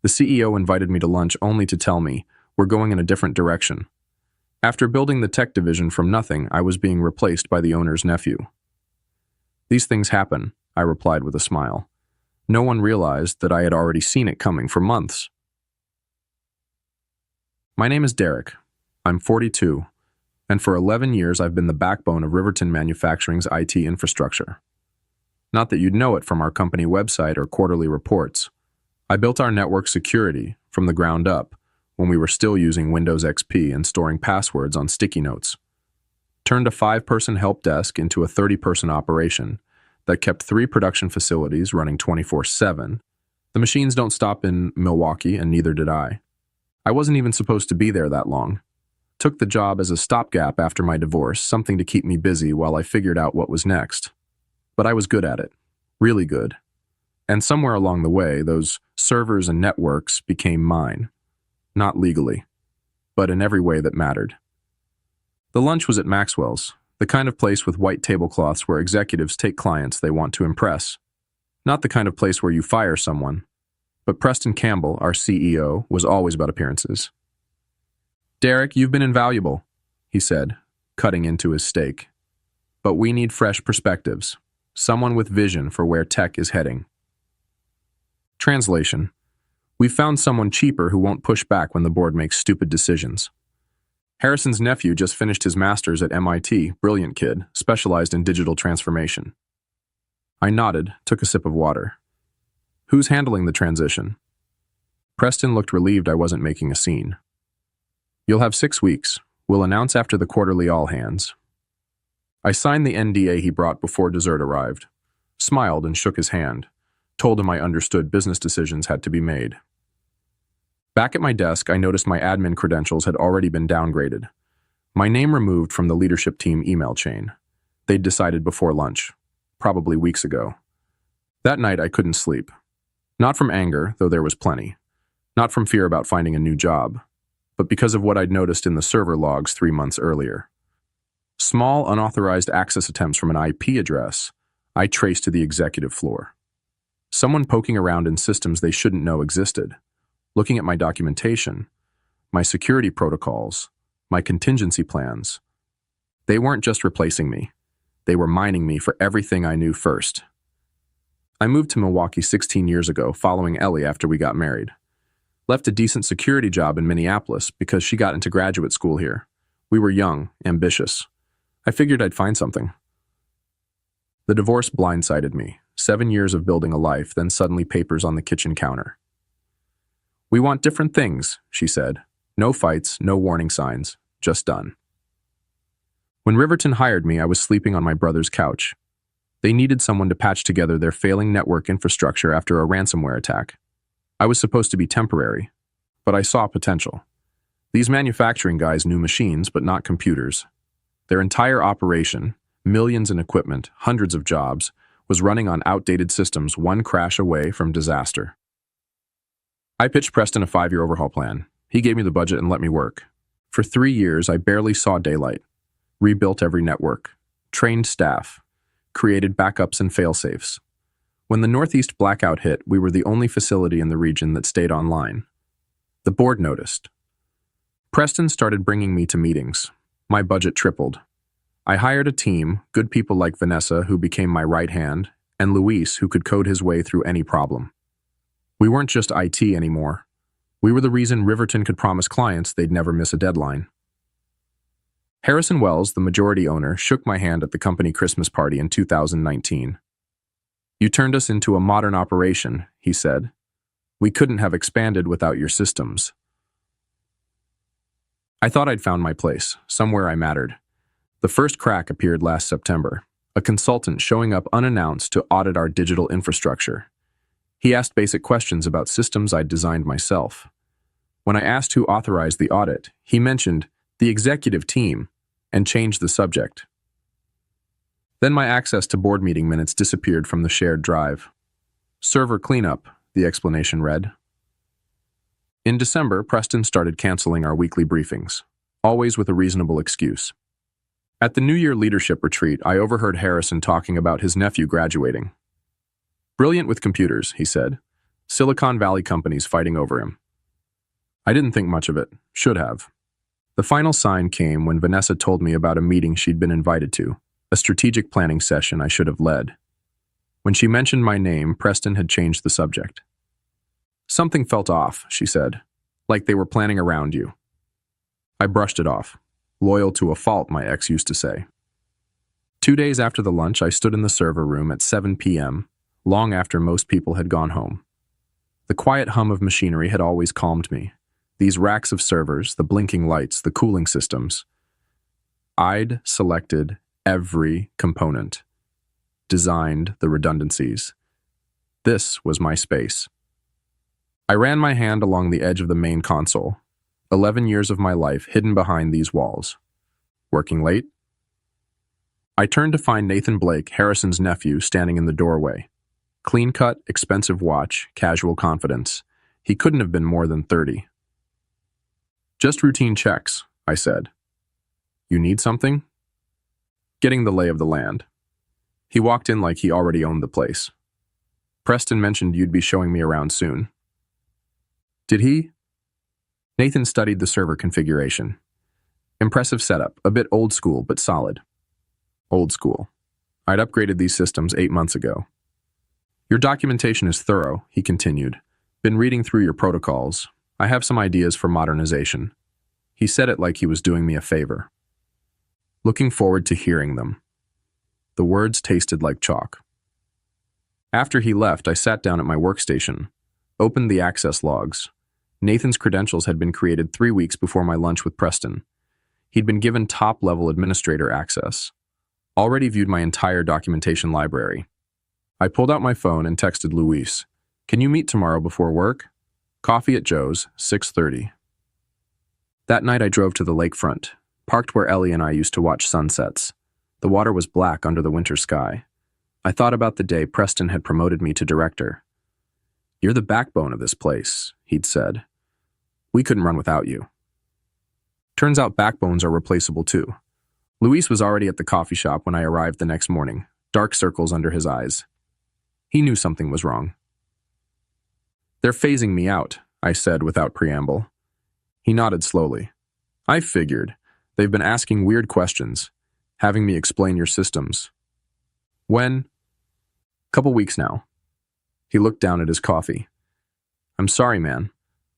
The CEO invited me to lunch only to tell me, we're going in a different direction. After building the tech division from nothing, I was being replaced by the owner's nephew. These things happen, I replied with a smile. No one realized that I had already seen it coming for months. My name is Derek. I'm 42, and for 11 years I've been the backbone of Riverton Manufacturing's IT infrastructure. Not that you'd know it from our company website or quarterly reports. I built our network security from the ground up when we were still using Windows XP and storing passwords on sticky notes. Turned a 5-person help desk into a 30-person operation that kept 3 production facilities running 24/7. The machines don't stop in Milwaukee, and neither did I. I wasn't even supposed to be there that long. Took the job as a stopgap after my divorce, something to keep me busy while I figured out what was next. But I was good at it. Really good. And somewhere along the way, those servers and networks became mine. Not legally, but in every way that mattered. The lunch was at Maxwell's, the kind of place with white tablecloths where executives take clients they want to impress. Not the kind of place where you fire someone. But Preston Campbell, our CEO, was always about appearances. "Derek, you've been invaluable," he said, cutting into his steak. "But we need fresh perspectives. Someone with vision for where tech is heading." Translation: We've found someone cheaper who won't push back when the board makes stupid decisions. Harrison's nephew just finished his master's at MIT, brilliant kid, specialized in digital transformation. I nodded, took a sip of water. "Who's handling the transition?" Preston looked relieved I wasn't making a scene. "You'll have 6 weeks. We'll announce after the quarterly all-hands." I signed the NDA he brought before dessert arrived, smiled and shook his hand, told him I understood business decisions had to be made. Back at my desk, I noticed my admin credentials had already been downgraded. My name removed from the leadership team email chain. They'd decided before lunch, probably weeks ago. That night I couldn't sleep. Not from anger, though there was plenty. Not from fear about finding a new job, but because of what I'd noticed in the server logs 3 months earlier. Small, unauthorized access attempts from an IP address I traced to the executive floor. Someone poking around in systems they shouldn't know existed. Looking at my documentation, my security protocols, my contingency plans. They weren't just replacing me. They were mining me for everything I knew first. I moved to Milwaukee 16 years ago, following Ellie after we got married. Left a decent security job in Minneapolis because she got into graduate school here. We were young, ambitious. I figured I'd find something. The divorce blindsided me. 7 years of building a life, then suddenly papers on the kitchen counter. "We want different things," she said. No fights, no warning signs, just done. When Riverton hired me, I was sleeping on my brother's couch. They needed someone to patch together their failing network infrastructure after a ransomware attack. I was supposed to be temporary, but I saw potential. These manufacturing guys knew machines, but not computers. Their entire operation, millions in equipment, hundreds of jobs, was running on outdated systems, one crash away from disaster. I pitched Preston a 5-year overhaul plan. He gave me the budget and let me work. For 3 years, I barely saw daylight. Rebuilt every network. Trained staff. Created backups and fail-safes. When the Northeast blackout hit, we were the only facility in the region that stayed online. The board noticed. Preston started bringing me to meetings. My budget tripled. I hired a team, good people like Vanessa, who became my right hand, and Luis, who could code his way through any problem. We weren't just IT anymore. We were the reason Riverton could promise clients they'd never miss a deadline. Harrison Wells, the majority owner, shook my hand at the company Christmas party in 2019. "You turned us into a modern operation," he said. "We couldn't have expanded without your systems." I thought I'd found my place, somewhere I mattered. The first crack appeared last September, a consultant showing up unannounced to audit our digital infrastructure. He asked basic questions about systems I'd designed myself. When I asked who authorized the audit, he mentioned the executive team and changed the subject. Then my access to board meeting minutes disappeared from the shared drive. "Server cleanup," the explanation read. In December, Preston started canceling our weekly briefings, always with a reasonable excuse. At the New Year leadership retreat, I overheard Harrison talking about his nephew graduating. "Brilliant with computers," he said. Silicon Valley companies fighting over him. I didn't think much of it. Should have. The final sign came when Vanessa told me about a meeting she'd been invited to, a strategic planning session I should have led. When she mentioned my name, Preston had changed the subject. Something felt off, she said, like they were planning around you. I brushed it off. Loyal to a fault, my ex used to say. 2 days after the lunch, I stood in the server room at 7 p.m., long after most people had gone home. The quiet hum of machinery had always calmed me. These racks of servers, the blinking lights, the cooling systems. I'd selected every component, designed the redundancies. This was my space. I ran my hand along the edge of the main console, 11 years of my life hidden behind these walls. Working late? I turned to find Nathan Blake, Harrison's nephew, standing in the doorway. Clean-cut, expensive watch, casual confidence. He couldn't have been more than 30. Just routine checks, I said. You need something? Getting the lay of the land. He walked in like he already owned the place. Preston mentioned you'd be showing me around soon. Did he? Nathan studied the server configuration. Impressive setup, a bit old school, but solid. Old school. I'd upgraded these systems 8 months ago. Your documentation is thorough, he continued. Been reading through your protocols. I have some ideas for modernization. He said it like he was doing me a favor. Looking forward to hearing them. The words tasted like chalk. After he left, I sat down at my workstation, opened the access logs. Nathan's credentials had been created 3 weeks before my lunch with Preston. He'd been given top-level administrator access. Already viewed my entire documentation library. I pulled out my phone and texted Luis. Can you meet tomorrow before work? Coffee at Joe's, 6:30. That night I drove to the lakefront, parked where Ellie and I used to watch sunsets. The water was black under the winter sky. I thought about the day Preston had promoted me to director. You're the backbone of this place, he'd said. We couldn't run without you. Turns out backbones are replaceable too. Luis was already at the coffee shop when I arrived the next morning, dark circles under his eyes. He knew something was wrong. They're phasing me out, I said without preamble. He nodded slowly. I figured. They've been asking weird questions, having me explain your systems. When? Couple weeks now. He looked down at his coffee. I'm sorry, man.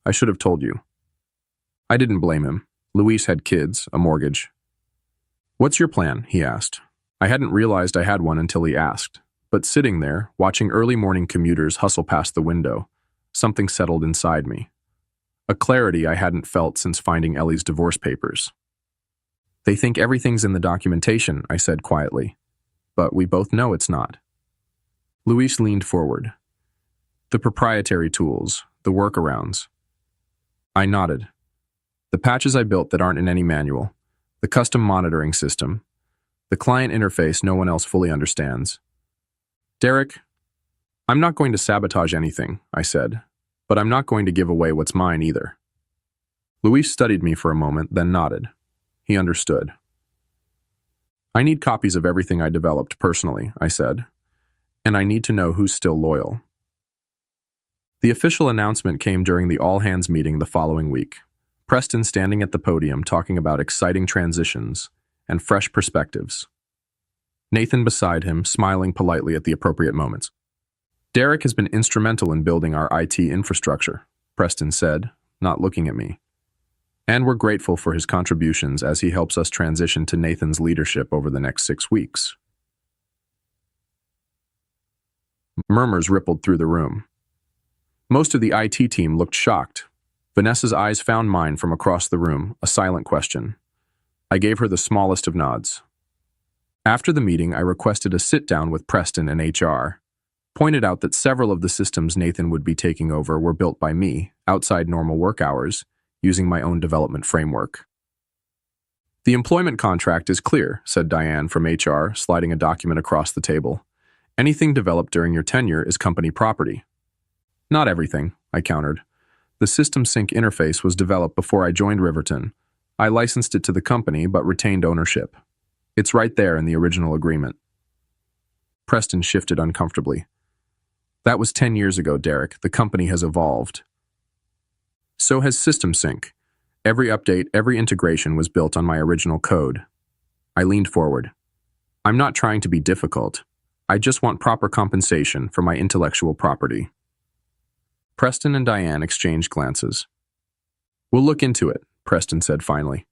I should have told you. I didn't blame him. Luis had kids, a mortgage. What's your plan? He asked. I hadn't realized I had one until he asked, but sitting there, watching early morning commuters hustle past the window, something settled inside me. A clarity I hadn't felt since finding Ellie's divorce papers. They think everything's in the documentation, I said quietly, but we both know it's not. Luis leaned forward. The proprietary tools, the workarounds. I nodded. The patches I built that aren't in any manual, the custom monitoring system, the client interface no one else fully understands. Derek, I'm not going to sabotage anything, I said, but I'm not going to give away what's mine either. Luis studied me for a moment, then nodded. He understood. I need copies of everything I developed personally, I said, and I need to know who's still loyal. The official announcement came during the all-hands meeting the following week. Preston standing at the podium talking about exciting transitions and fresh perspectives. Nathan beside him, smiling politely at the appropriate moments. Derek has been instrumental in building our IT infrastructure, Preston said, not looking at me. And we're grateful for his contributions as he helps us transition to Nathan's leadership over the next 6 weeks. Murmurs rippled through the room. Most of the IT team looked shocked. Vanessa's eyes found mine from across the room, a silent question. I gave her the smallest of nods. After the meeting, I requested a sit-down with Preston and HR, pointed out that several of the systems Nathan would be taking over were built by me, outside normal work hours, using my own development framework. The employment contract is clear, said Dyan from HR, sliding a document across the table. Anything developed during your tenure is company property. Not everything, I countered. The System Sync interface was developed before I joined Riverton. I licensed it to the company but retained ownership. It's right there in the original agreement. Preston shifted uncomfortably. That was 10 years ago, Derek. The company has evolved. So has System Sync. Every update, every integration was built on my original code. I leaned forward. I'm not trying to be difficult. I just want proper compensation for my intellectual property. Preston and Diane exchanged glances. We'll look into it, Preston said finally.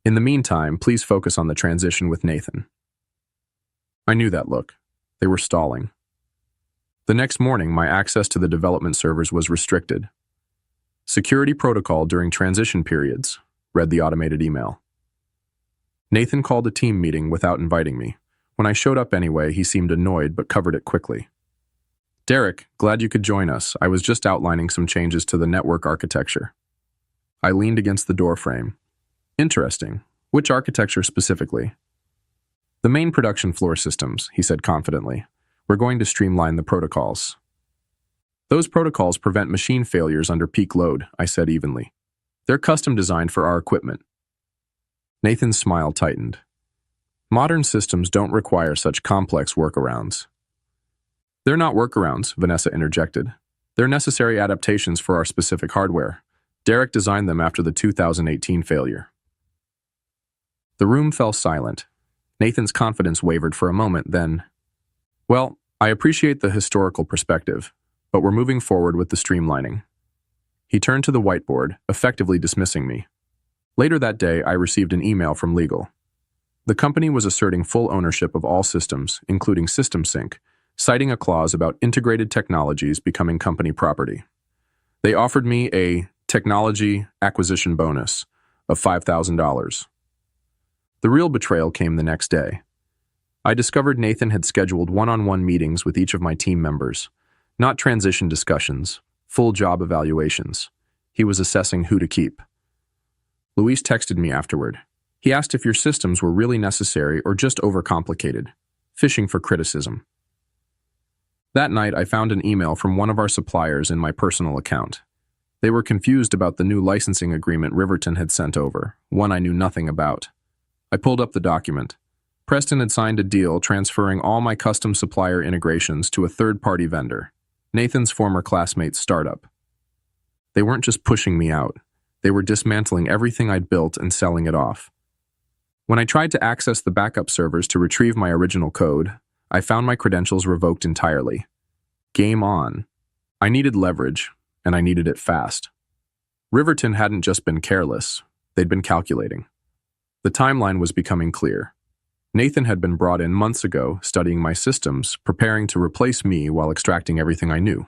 In the meantime, please focus on the transition with Nathan. I knew that look. They were stalling. The next morning, my access to the development servers was restricted. Security protocol during transition periods, read the automated email. Nathan called a team meeting without inviting me. When I showed up anyway, he seemed annoyed but covered it quickly. Derek, glad you could join us. I was just outlining some changes to the network architecture. I leaned against the doorframe. Interesting. Which architecture specifically? The main production floor systems, he said confidently. We're going to streamline the protocols. Those protocols prevent machine failures under peak load, I said evenly. They're custom designed for our equipment. Nathan's smile tightened. Modern systems don't require such complex workarounds. They're not workarounds, Vanessa interjected. They're necessary adaptations for our specific hardware. Derek designed them after the 2018 failure. The room fell silent. Nathan's confidence wavered for a moment, then, well, I appreciate the historical perspective, but we're moving forward with the streamlining. He turned to the whiteboard, effectively dismissing me. Later that day, I received an email from legal. The company was asserting full ownership of all systems, including System Sync, citing a clause about integrated technologies becoming company property. They offered me a technology acquisition bonus of $5,000. The real betrayal came the next day. I discovered Nathan had scheduled one-on-one meetings with each of my team members, not transition discussions, full job evaluations. He was assessing who to keep. Luis texted me afterward. He asked if your systems were really necessary or just overcomplicated, fishing for criticism. That night, I found an email from one of our suppliers in my personal account. They were confused about the new licensing agreement Riverton had sent over, one I knew nothing about. I pulled up the document. Preston had signed a deal transferring all my custom supplier integrations to a third-party vendor, Nathan's former classmate's startup. They weren't just pushing me out. They were dismantling everything I'd built and selling it off. When I tried to access the backup servers to retrieve my original code, I found my credentials revoked entirely. Game on. I needed leverage, and I needed it fast. Riverton hadn't just been careless, they'd been calculating. The timeline was becoming clear. Nathan had been brought in months ago, studying my systems, preparing to replace me while extracting everything I knew.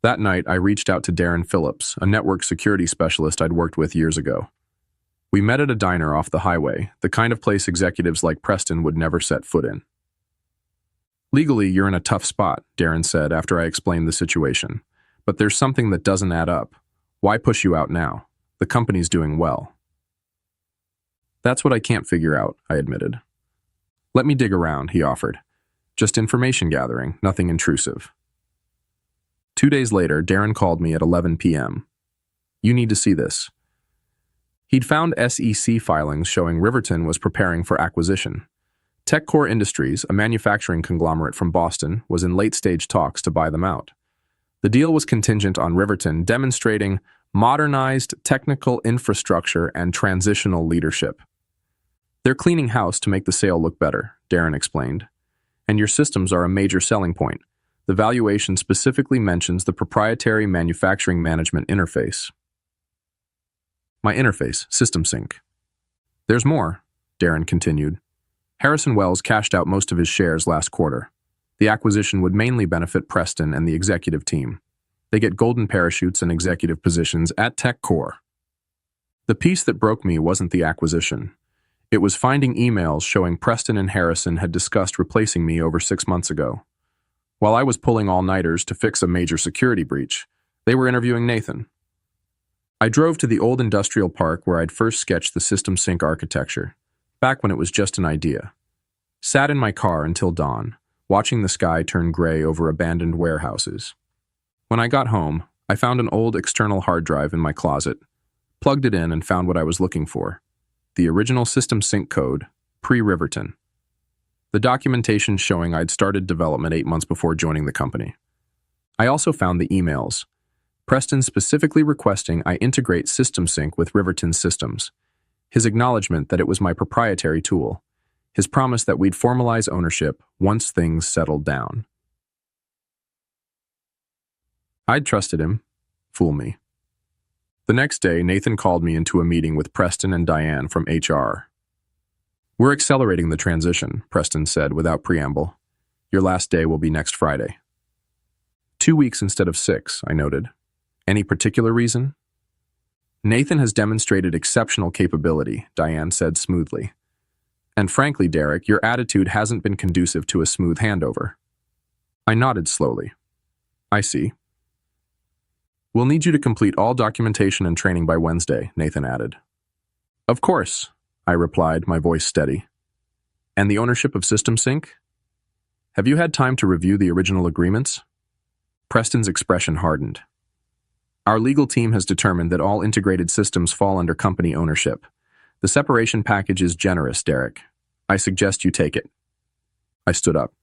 That night, I reached out to Darren Phillips, a network security specialist I'd worked with years ago. We met at a diner off the highway, the kind of place executives like Preston would never set foot in. Legally, you're in a tough spot, Darren said after I explained the situation. But there's something that doesn't add up. Why push you out now? The company's doing well. That's what I can't figure out, I admitted. Let me dig around, he offered. Just information gathering, nothing intrusive. 2 days later, Darren called me at 11 p.m. You need to see this. He'd found SEC filings showing Riverton was preparing for acquisition. TechCore Industries, a manufacturing conglomerate from Boston, was in late-stage talks to buy them out. The deal was contingent on Riverton demonstrating modernized technical infrastructure and transitional leadership. They're cleaning house to make the sale look better, Darren explained. And your systems are a major selling point. The valuation specifically mentions the proprietary manufacturing management interface. My interface, System Sync. There's more, Darren continued. Harrison Wells cashed out most of his shares last quarter. The acquisition would mainly benefit Preston and the executive team. They get golden parachutes and executive positions at TechCore. The piece that broke me wasn't the acquisition. It was finding emails showing Preston and Harrison had discussed replacing me over 6 months ago. While I was pulling all-nighters to fix a major security breach, they were interviewing Nathan. I drove to the old industrial park where I'd first sketched the System Sync architecture, back when it was just an idea. Sat in my car until dawn, watching the sky turn gray over abandoned warehouses. When I got home, I found an old external hard drive in my closet, plugged it in and found what I was looking for. The original System Sync code, pre-Riverton. The documentation showing I'd started development 8 months before joining the company. I also found the emails. Preston specifically requesting I integrate System Sync with Riverton's systems. His acknowledgement that it was my proprietary tool. His promise that we'd formalize ownership once things settled down. I'd trusted him. Fool me. The next day, Nathan called me into a meeting with Preston and Dyan from HR. We're accelerating the transition, Preston said without preamble. Your last day will be next Friday. 2 weeks instead of 6, I noted. Any particular reason? Nathan has demonstrated exceptional capability, Dyan said smoothly. And frankly, Derek, your attitude hasn't been conducive to a smooth handover. I nodded slowly. I see. We'll need you to complete all documentation and training by Wednesday, Nathan added. Of course, I replied, my voice steady. And the ownership of System Sync? Have you had time to review the original agreements? Preston's expression hardened. Our legal team has determined that all integrated systems fall under company ownership. The separation package is generous, Derek. I suggest you take it. I stood up.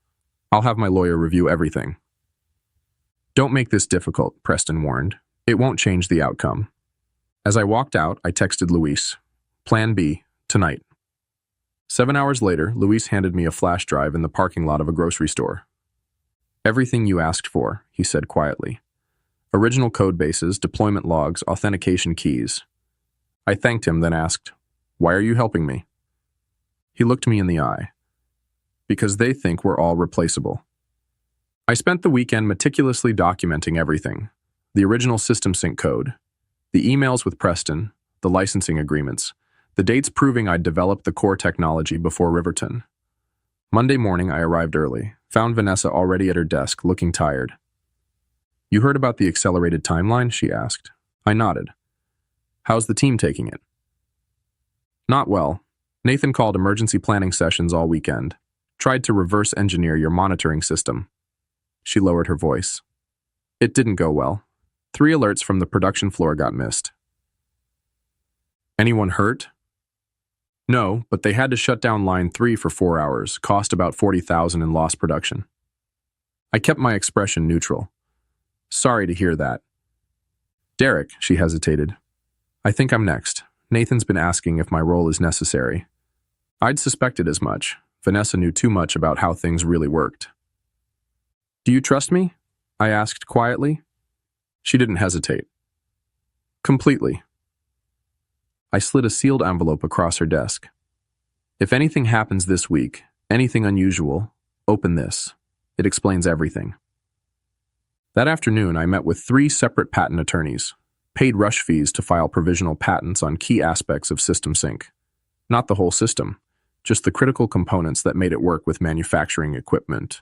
I'll have my lawyer review everything. Don't make this difficult, Preston warned. It won't change the outcome. As I walked out, I texted Luis. Plan B, tonight. 7 hours later, Luis handed me a flash drive in the parking lot of a grocery store. Everything you asked for, he said quietly. Original code bases, deployment logs, authentication keys. I thanked him, then asked, Why are you helping me? He looked me in the eye. Because they think we're all replaceable. I spent the weekend meticulously documenting everything. The original System Sync code, the emails with Preston, the licensing agreements, the dates proving I'd developed the core technology before Riverton. Monday morning, I arrived early, found Vanessa already at her desk, looking tired. You heard about the accelerated timeline? She asked. I nodded. How's the team taking it? Not well. Nathan called emergency planning sessions all weekend. Tried to reverse engineer your monitoring system. She lowered her voice. It didn't go well. 3 alerts from the production floor got missed. Anyone hurt? No, but they had to shut down line 3 for 4 hours, cost about $40,000 in lost production. I kept my expression neutral. Sorry to hear that. Derek, she hesitated. I think I'm next. Nathan's been asking if my role is necessary. I'd suspected as much. Vanessa knew too much about how things really worked. Do you trust me? I asked quietly. She didn't hesitate. Completely. I slid a sealed envelope across her desk. If anything happens this week, anything unusual, open this. It explains everything. That afternoon, I met with 3 separate patent attorneys, paid rush fees to file provisional patents on key aspects of System Sync. Not the whole system, just the critical components that made it work with manufacturing equipment.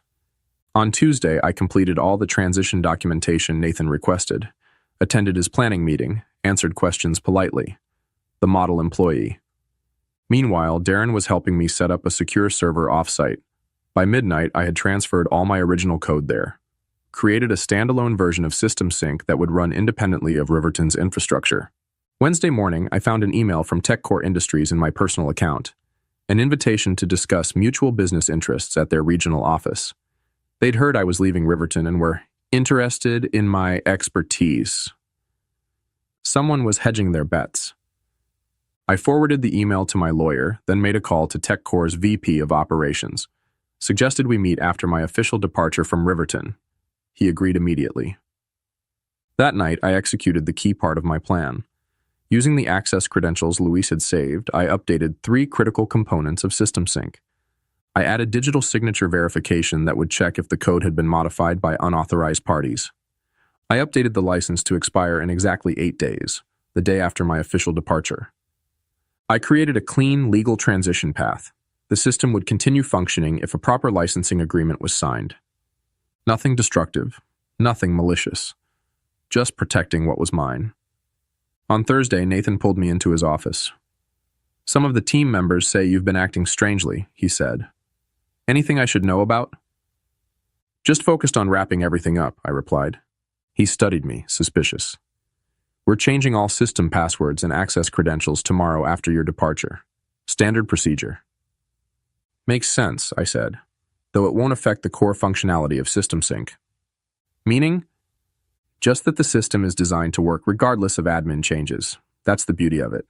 On Tuesday, I completed all the transition documentation Nathan requested, attended his planning meeting, answered questions politely. The model employee. Meanwhile, Darren was helping me set up a secure server offsite. By midnight, I had transferred all my original code there. Created a standalone version of System Sync that would run independently of Riverton's infrastructure. Wednesday morning, I found an email from TechCore Industries in my personal account. An invitation to discuss mutual business interests at their regional office. They'd heard I was leaving Riverton and were interested in my expertise. Someone was hedging their bets. I forwarded the email to my lawyer, then made a call to TechCore's VP of Operations. Suggested we meet after my official departure from Riverton. He agreed immediately. That night, I executed the key part of my plan. Using the access credentials Luis had saved, I updated 3 critical components of System Sync. I added digital signature verification that would check if the code had been modified by unauthorized parties. I updated the license to expire in exactly 8 days, the day after my official departure. I created a clean, legal transition path. The system would continue functioning if a proper licensing agreement was signed. Nothing destructive, nothing malicious. Just protecting what was mine. On Thursday, Nathan pulled me into his office. Some of the team members say you've been acting strangely, he said. Anything I should know about? Just focused on wrapping everything up, I replied. He studied me, suspicious. We're changing all system passwords and access credentials tomorrow after your departure. Standard procedure. Makes sense, I said, though it won't affect the core functionality of System Sync. Meaning, Just that the system is designed to work regardless of admin changes. That's the beauty of it.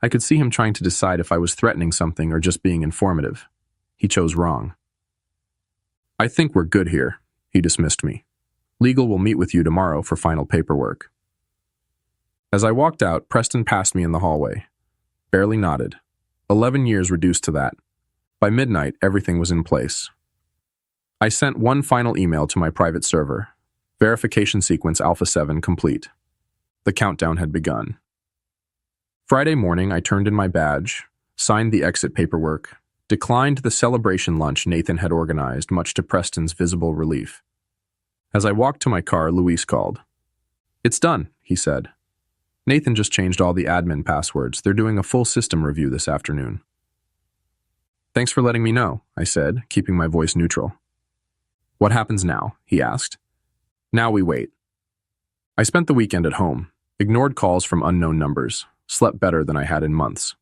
I could see him trying to decide if I was threatening something or just being informative. He chose wrong. I think we're good here, he dismissed me. Legal will meet with you tomorrow for final paperwork. As I walked out, Preston passed me in the hallway. Barely nodded. 11 years reduced to that. By midnight, everything was in place. I sent one final email to my private server. Verification sequence Alpha 7 complete. The countdown had begun. Friday morning, I turned in my badge, signed the exit paperwork, declined the celebration lunch Nathan had organized, much to Preston's visible relief. As I walked to my car, Luis called. "It's done," he said. "Nathan just changed all the admin passwords. They're doing a full system review this afternoon." "Thanks for letting me know," I said, keeping my voice neutral. "What happens now?" he asked. "Now we wait." I spent the weekend at home, ignored calls from unknown numbers, slept better than I had in months.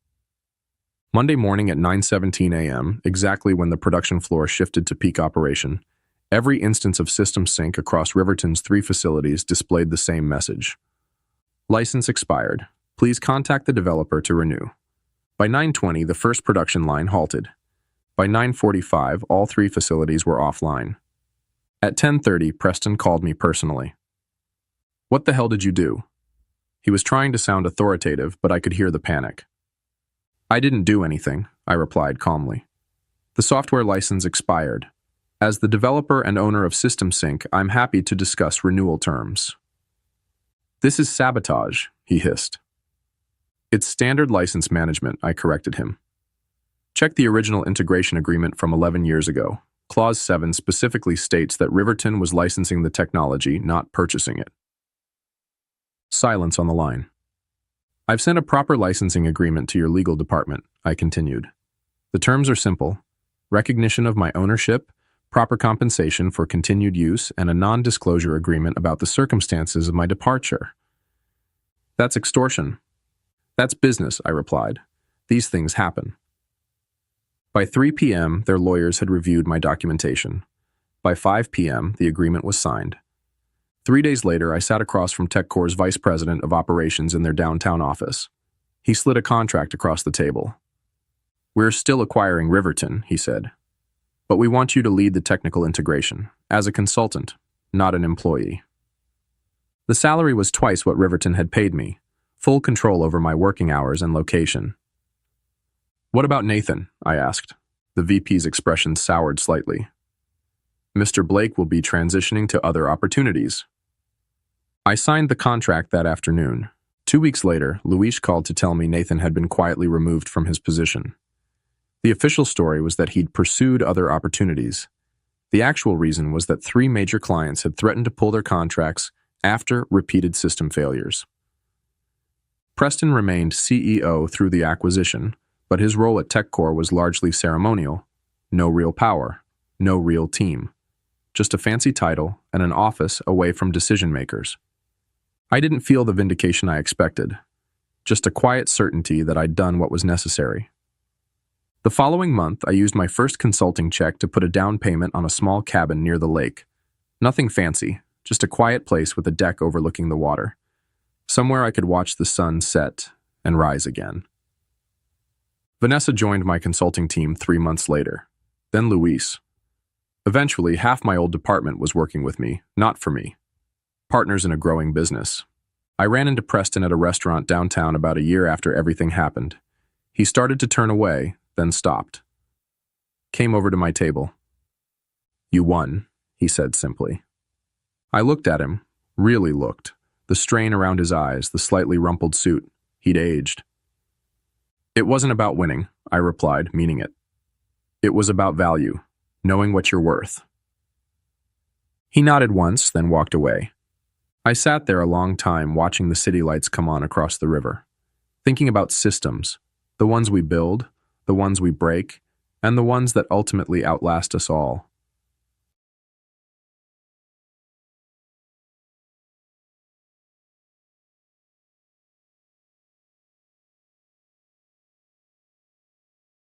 Monday morning at 9:17 a.m., exactly when the production floor shifted to peak operation, every instance of system sync across Riverton's 3 facilities displayed the same message. License expired. Please contact the developer to renew. By 9:20, the first production line halted. By 9:45, all 3 facilities were offline. At 10:30, Preston called me personally. "What the hell did you do?" He was trying to sound authoritative, but I could hear the panic. "I didn't do anything," I replied calmly. "The software license expired. As the developer and owner of System Sync, I'm happy to discuss renewal terms." "This is sabotage," he hissed. "It's standard license management," I corrected him. "Check the original integration agreement from 11 years ago. Clause 7 specifically states that Riverton was licensing the technology, not purchasing it." Silence on the line. "I've sent a proper licensing agreement to your legal department," I continued. "The terms are simple: recognition of my ownership, proper compensation for continued use, and a non-disclosure agreement about the circumstances of my departure." "That's extortion." "That's business," I replied. "These things happen." By 3 p.m., their lawyers had reviewed my documentation. By 5 p.m., the agreement was signed. 3 days later, I sat across from TechCore's vice president of operations in their downtown office. He slid a contract across the table. "We're still acquiring Riverton," he said. "But we want you to lead the technical integration, as a consultant, not an employee." The salary was twice what Riverton had paid me, full control over my working hours and location. "What about Nathan?" I asked. The VP's expression soured slightly. "Mr. Blake will be transitioning to other opportunities." I signed the contract that afternoon. 2 weeks later, Luis called to tell me Nathan had been quietly removed from his position. The official story was that he'd pursued other opportunities. The actual reason was that 3 major clients had threatened to pull their contracts after repeated system failures. Preston remained CEO through the acquisition, but his role at TechCore was largely ceremonial. No real power, no real team. Just a fancy title and an office away from decision-makers. I didn't feel the vindication I expected, just a quiet certainty that I'd done what was necessary. The following month, I used my first consulting check to put a down payment on a small cabin near the lake. Nothing fancy, just a quiet place with a deck overlooking the water. Somewhere I could watch the sun set and rise again. Vanessa joined my consulting team 3 months later, then Luis. Eventually, half my old department was working with me, not for me. Partners in a growing business. I ran into Preston at a restaurant downtown about a year after everything happened. He started to turn away, then stopped. Came over to my table. "You won," he said simply. I looked at him, really looked, the strain around his eyes, the slightly rumpled suit. He'd aged. "It wasn't about winning," I replied, meaning it. "It was about value, knowing what you're worth." He nodded once, then walked away. I sat there a long time watching the city lights come on across the river, thinking about systems, the ones we build, the ones we break, and the ones that ultimately outlast us all.